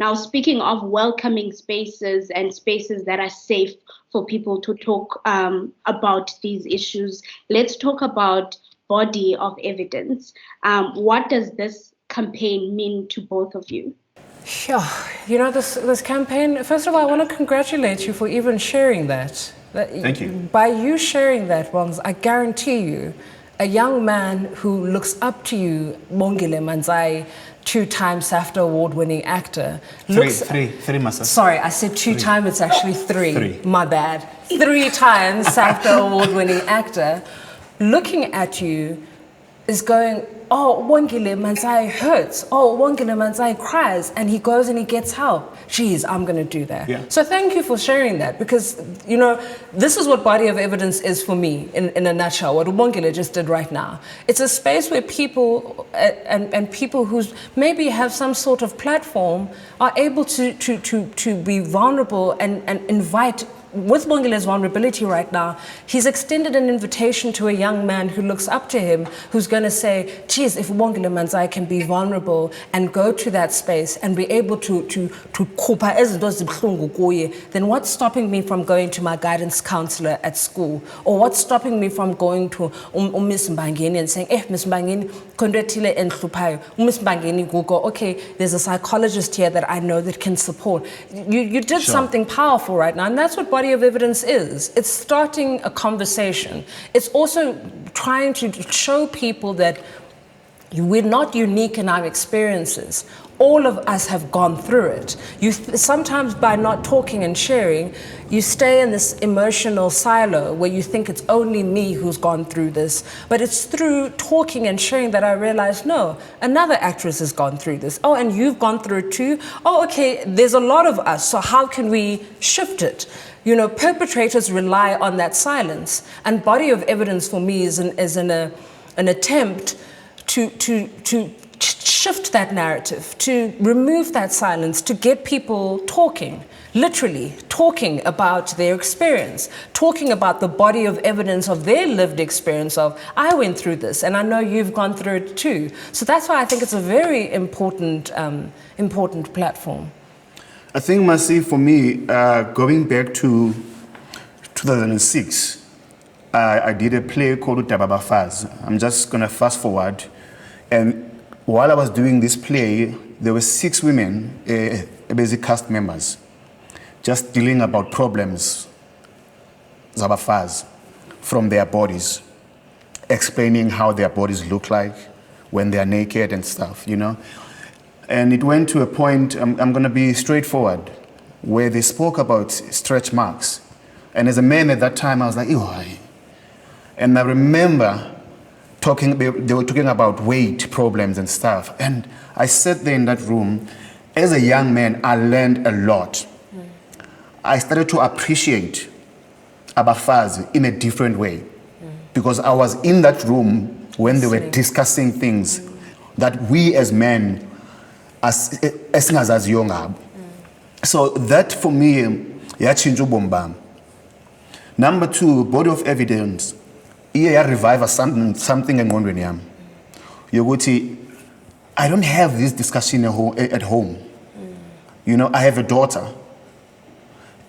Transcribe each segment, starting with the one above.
Now, speaking of welcoming spaces and spaces that are safe for people to talk about these issues, let's talk about body of evidence. What does this campaign mean to both of you? Sure. You know, this campaign, first of all, I want to congratulate you for even sharing that. Thank you. By you sharing that, Bongs, I guarantee you, a young man who looks up to you, Mongile Manzai, 2-time SAFTA award-winning actor. Three, Masa. Sorry, I said 2-time, it's actually 3. My bad. 3 times SAFTA award-winning actor, looking at you is going, oh, Wangile Manzai hurts. Oh, Wangile Manzai cries. And he goes and he gets help. Geez, I'm going to do that. Yeah. So thank you for sharing that, because, you know, this is what body of evidence is for me in a nutshell, what Wangile just did right now. It's a space where people and people who maybe have some sort of platform are able to be vulnerable and invite. With Bongile's vulnerability right now, he's extended an invitation to a young man who looks up to him, who's going to say, geez, if Bongile Manzai can be vulnerable and go to that space and be able to khupha ezinto ezibuhlungu kuye, then what's stopping me from going to my guidance counselor at school? Or what's stopping me from going to Miss Mbangeni and saying, Miss Mbangeni, kondwethile enhluphayo. Miss Mbangeni will go, okay, there's a psychologist here that I know that can support. You did something powerful right now, and that's what body of evidence is. It's starting a conversation. It's also trying to show people that we're not unique in our experiences. All of us have gone through it. Sometimes by not talking and sharing, you stay in this emotional silo where you think it's only me who's gone through this. But it's through talking and sharing that I realized, no, another actress has gone through this. Oh, and you've gone through it too? Oh, okay, there's a lot of us, so how can we shift it? You know, perpetrators rely on that silence. And body of evidence for me is an attempt to shift that narrative, to remove that silence, to get people talking, literally talking about their experience, talking about the body of evidence of their lived experience of, I went through this and I know you've gone through it too. So that's why I think it's a very important platform. I think, Masi, for me, going back to 2006, I did a play called Tababa Faz. I'm just going to fast forward. And while I was doing this play, there were 6 women, basic cast members, just dealing about problems, Zabafaz, from their bodies, explaining how their bodies look like when they're naked and stuff, you know. And it went to a point, I'm going to be straightforward, where they spoke about stretch marks. And as a man at that time, I was like, ew. And I remember they were talking about weight problems and stuff. And I sat there in that room. As a young man, I learned a lot. I started to appreciate Abafaz in a different way. Because I was in that room when they were discussing things that we as men, as young. So that for me, yachinja ubomi. Number 2, body of evidence. Iya revive something engqondweni yami. Yokuthi I don't have this discussion at home. You know, I have a daughter.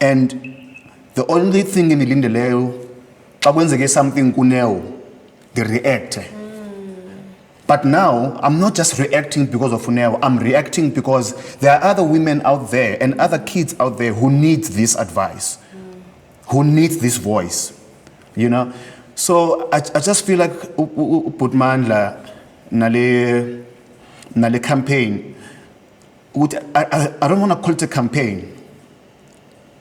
And the only thing in ilindeleyo xa kwenzeke something kuneo, they react. But now, I'm not just reacting because of Funeo, I'm reacting because there are other women out there and other kids out there who need this advice, who need this voice, you know? So I just feel like Putmandla Nale campaign, I don't want to call it a campaign.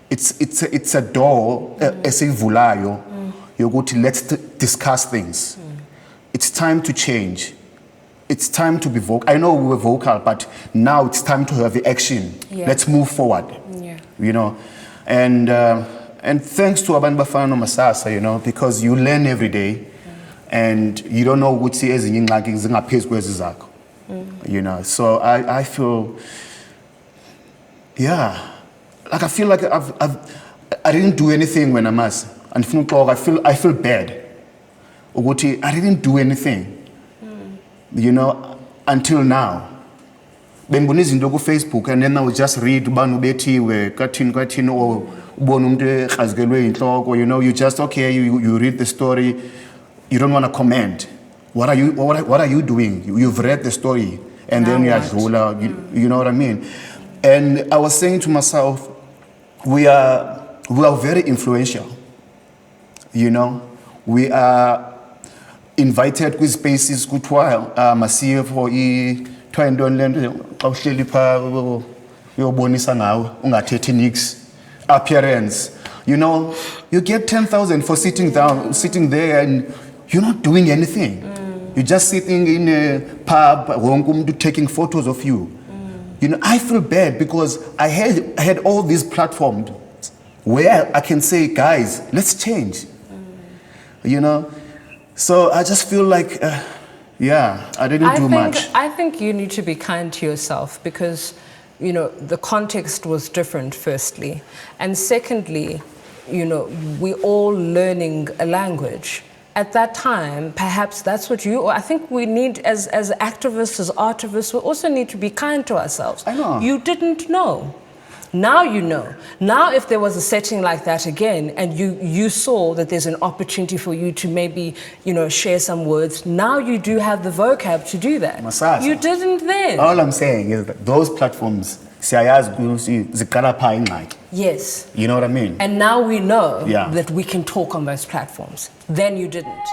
It's a door, esivulayo, you go to let's discuss things. It's time to change. It's time to be vocal. I know we were vocal, but now it's time to have the action. Yeah. Let's move forward. Yeah. You know, and thanks to Abantu Bafana Masasa, you know, because you learn every day, and you don't know what is in you know. So I feel, yeah, like I feel like I didn't do anything when I'm asked, and I feel bad. I didn't do anything. You know, until now. bembona izinto ku-Facebook and then I would just read ubani ubethiwe kathini or ubona umuntu ekrazikelwe inhloko, you know, you just, okay, you read the story, you don't want to comment. What are you doing? You've read the story and then uyadlula, you know what I mean? And I was saying to myself, we are very influential, you know. We are invited with spaces kuthiwa masiye for kuthiwa intoni le nto xa uhleli phaa uyobonisa ngawe ungathethi nix, appearance, you know. You get 10,000 for sitting there and you're not doing anything. You're just sitting in a pub, wonke umuntu taking photos of you. You know, I feel bad because I had all these platforms where I can say, guys, let's change. You know, so I just feel like, I didn't do much. I think you need to be kind to yourself because, you know, the context was different, firstly. And secondly, you know, we're all learning a language. At that time, perhaps that's what I think we need as activists, as artivists, we also need to be kind to ourselves. I know. You didn't know. Now you know. Now if there was a setting like that again and you saw that there's an opportunity for you to maybe, you know, share some words, now you do have the vocab to do that. Masasa. You didn't then. All I'm saying is that those platforms, yes. You know what I mean? And now we know that we can talk on those platforms. Then you didn't.